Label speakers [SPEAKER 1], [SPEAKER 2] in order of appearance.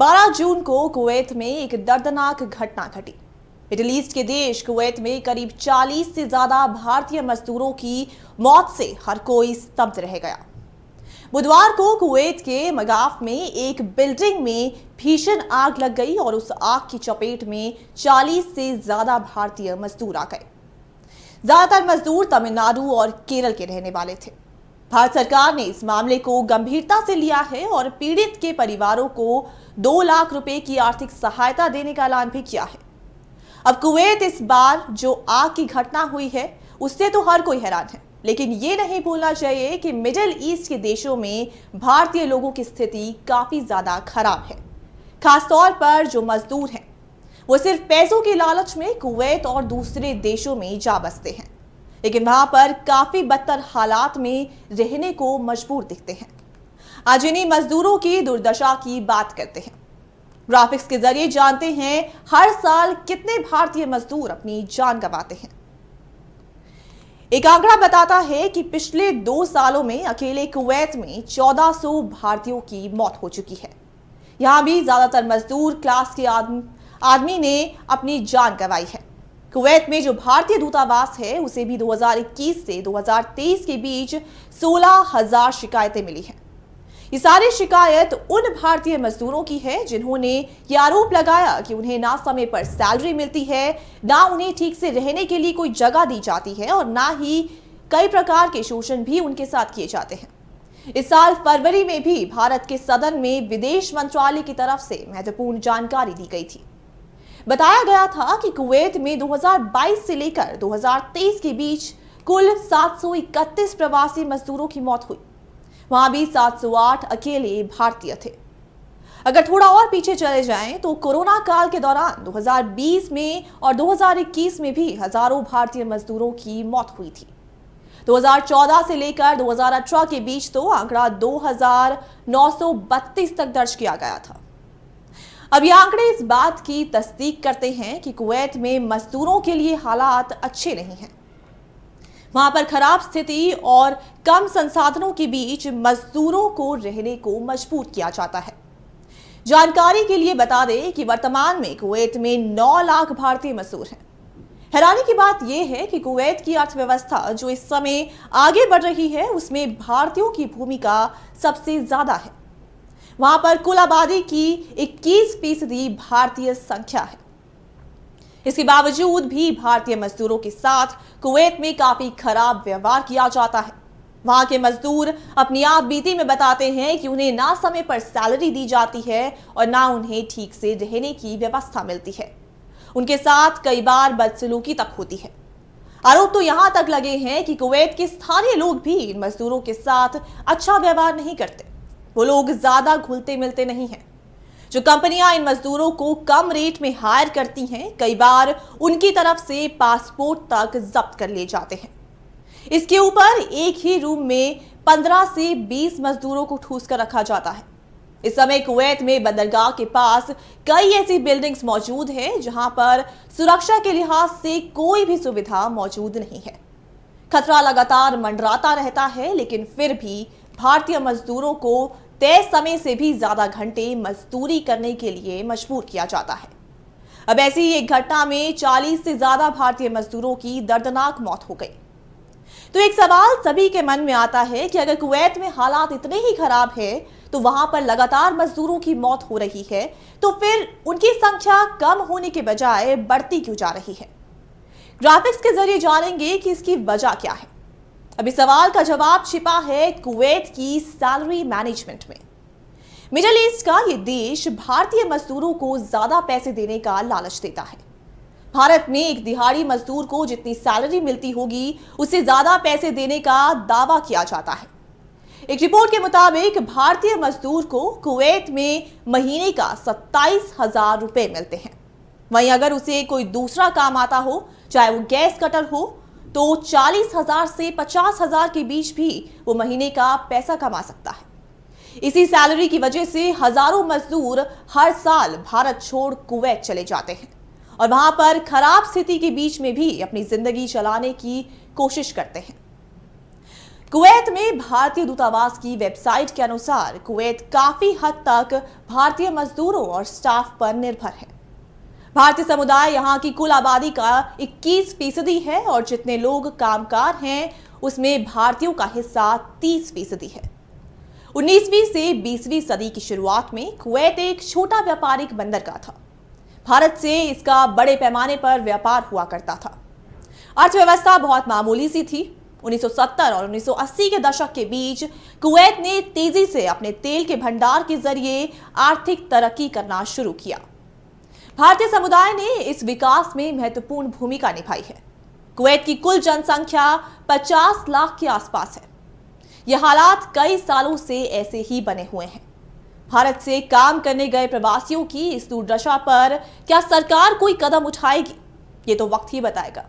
[SPEAKER 1] 12 जून को कुवैत में एक दर्दनाक घटना घटी। मिडिल ईस्ट के देश कुवैत में करीब 40 से ज्यादा भारतीय मजदूरों की मौत से हर कोई स्तब्ध रह गया। बुधवार को कुवैत के मगाफ में एक बिल्डिंग में भीषण आग लग गई और उस आग की चपेट में 40 से ज्यादा भारतीय मजदूर आ गए। ज्यादातर मजदूर तमिलनाडु और केरल के रहने वाले थे। भारत सरकार ने इस मामले को गंभीरता से लिया है और पीड़ित के परिवारों को 2 लाख रुपए की आर्थिक सहायता देने का ऐलान भी किया है। अब कुवैत इस बार जो आग की घटना हुई है उससे तो हर कोई हैरान है, लेकिन ये नहीं भूलना चाहिए कि मिडिल ईस्ट के देशों में भारतीय लोगों की स्थिति काफी ज्यादा खराब है। खासतौर पर जो मजदूर हैं वो सिर्फ पैसों के लालच में कुवैत और दूसरे देशों में जा बसते हैं, लेकिन वहां पर काफी बदतर हालात में रहने को मजबूर दिखते हैं। आज इन्हीं मजदूरों की दुर्दशा की बात करते हैं। ग्राफिक्स के जरिए जानते हैं हर साल कितने भारतीय मजदूर अपनी जान गंवाते हैं। एक आंकड़ा बताता है कि पिछले 2 सालों में अकेले कुवैत में 1400 भारतीयों की मौत हो चुकी है। यहां भी ज्यादातर मजदूर क्लास के आदमी ने अपनी जान गंवाई है। कुवैत में जो भारतीय दूतावास है उसे भी 2021 से 2023 के बीच 16,000 शिकायतें मिली हैं। ये सारी शिकायत उन भारतीय मजदूरों की है जिन्होंने ये आरोप लगाया कि उन्हें ना समय पर सैलरी मिलती है, ना उन्हें ठीक से रहने के लिए कोई जगह दी जाती है और ना ही कई प्रकार के शोषण भी उनके साथ किए जाते हैं। इस साल फरवरी में भी भारत के सदन में विदेश मंत्रालय की तरफ से महत्वपूर्ण जानकारी दी गई थी। बताया गया था कि कुवैत में 2022 से लेकर 2023 के बीच कुल 731 प्रवासी मजदूरों की मौत हुई। वहां भी 708 अकेले भारतीय थे। अगर थोड़ा और पीछे चले जाएं तो कोरोना काल के दौरान 2020 में और 2021 में भी हजारों भारतीय मजदूरों की मौत हुई थी। 2014 से लेकर 2018 के बीच तो आंकड़ा 2932 तक दर्ज किया गया था। अब ये आंकड़े इस बात की तस्दीक करते हैं कि कुवैत में मजदूरों के लिए हालात अच्छे नहीं हैं। वहां पर खराब स्थिति और कम संसाधनों के बीच मजदूरों को रहने को मजबूर किया जाता है। जानकारी के लिए बता दें कि वर्तमान में कुवैत में 9 लाख भारतीय मजदूर हैं। हैरानी की बात यह है कि कुवैत की अर्थव्यवस्था जो इस समय आगे बढ़ रही है उसमें भारतीयों की भूमिका सबसे ज्यादा है। वहां पर कुल आबादी की 21% भारतीय संख्या है। इसके बावजूद भी भारतीय मजदूरों के साथ कुवैत में काफी खराब व्यवहार किया जाता है। वहां के मजदूर अपनी आप बीती में बताते हैं कि उन्हें ना समय पर सैलरी दी जाती है और ना उन्हें ठीक से रहने की व्यवस्था मिलती है। उनके साथ कई बार बदसलूकी तक होती है। आरोप तो यहां तक लगे हैं कि कुवैत के स्थानीय लोग भी इन मजदूरों के साथ अच्छा व्यवहार नहीं करते। वो लोग ज्यादा घुलते मिलते नहीं हैं। जो कंपनियां इन मजदूरों को कम रेट में हायर करती हैं, कई बार उनकी तरफ से पासपोर्ट तक जब्त कर ले जाते हैं। इसके ऊपर एक ही रूम में 15 से 20 मजदूरों को ठूस कर रखा जाता है। इस समय कुवैत में बंदरगाह के पास कई ऐसी बिल्डिंग्स मौजूद हैं जहां पर सुरक्षा के लिहाज से कोई भी सुविधा मौजूद नहीं है। खतरा लगातार मंडराता रहता है, लेकिन फिर भी भारतीय मजदूरों को तय समय से भी ज्यादा घंटे मजदूरी करने के लिए मजबूर किया जाता है। अब ऐसी ही एक घटना में 40 से ज्यादा भारतीय मजदूरों की दर्दनाक मौत हो गई। तो एक सवाल सभी के मन में आता है कि अगर कुवैत में हालात इतने ही खराब है तो वहां पर लगातार मजदूरों की मौत हो रही है, तो फिर उनकी संख्या कम होने के बजाय बढ़ती क्यों जा रही है? ग्राफिक्स के जरिए जानेंगे कि इसकी वजह क्या है। अब इस सवाल का जवाब छिपा है कुवैत की सैलरी मैनेजमेंट में। मिडिल ईस्ट का ये देश भारतीय मजदूरों को ज्यादा पैसे देने का लालच देता है। भारत में एक दिहाड़ी मजदूर को जितनी सैलरी मिलती होगी उससे ज्यादा पैसे देने का दावा किया जाता है। एक रिपोर्ट के मुताबिक भारतीय मजदूर को कुवैत में महीने का 27,000 रुपए मिलते हैं। वहीं अगर उसे कोई दूसरा काम आता हो, चाहे वो गैस कटर हो, तो 40,000 से 50,000 के बीच भी वो महीने का पैसा कमा सकता है। इसी सैलरी की वजह से हजारों मजदूर हर साल भारत छोड़ कुवैत चले जाते हैं और वहां पर खराब स्थिति के बीच में भी अपनी जिंदगी चलाने की कोशिश करते हैं। कुवैत में भारतीय दूतावास की वेबसाइट के अनुसार कुवैत काफी हद तक भारतीय मजदूरों और स्टाफ पर निर्भर है। भारतीय समुदाय यहाँ की कुल आबादी का 21% है और जितने लोग कामगार हैं उसमें भारतीयों का हिस्सा 30% है। 19वीं से 20वीं सदी की शुरुआत में कुवैत एक छोटा व्यापारिक बंदरगाह था। भारत से इसका बड़े पैमाने पर व्यापार हुआ करता था। अर्थव्यवस्था बहुत मामूली सी थी। 1970 और 1980 के दशक के बीच कुवैत ने तेजी से अपने तेल के भंडार के जरिए आर्थिक तरक्की करना शुरू किया। भारतीय समुदाय ने इस विकास में महत्वपूर्ण भूमिका निभाई है। कुवैत की कुल जनसंख्या 50 लाख के आसपास है। यह हालात कई सालों से ऐसे ही बने हुए हैं। भारत से काम करने गए प्रवासियों की इस दुर्दशा पर क्या सरकार कोई कदम उठाएगी, ये तो वक्त ही बताएगा।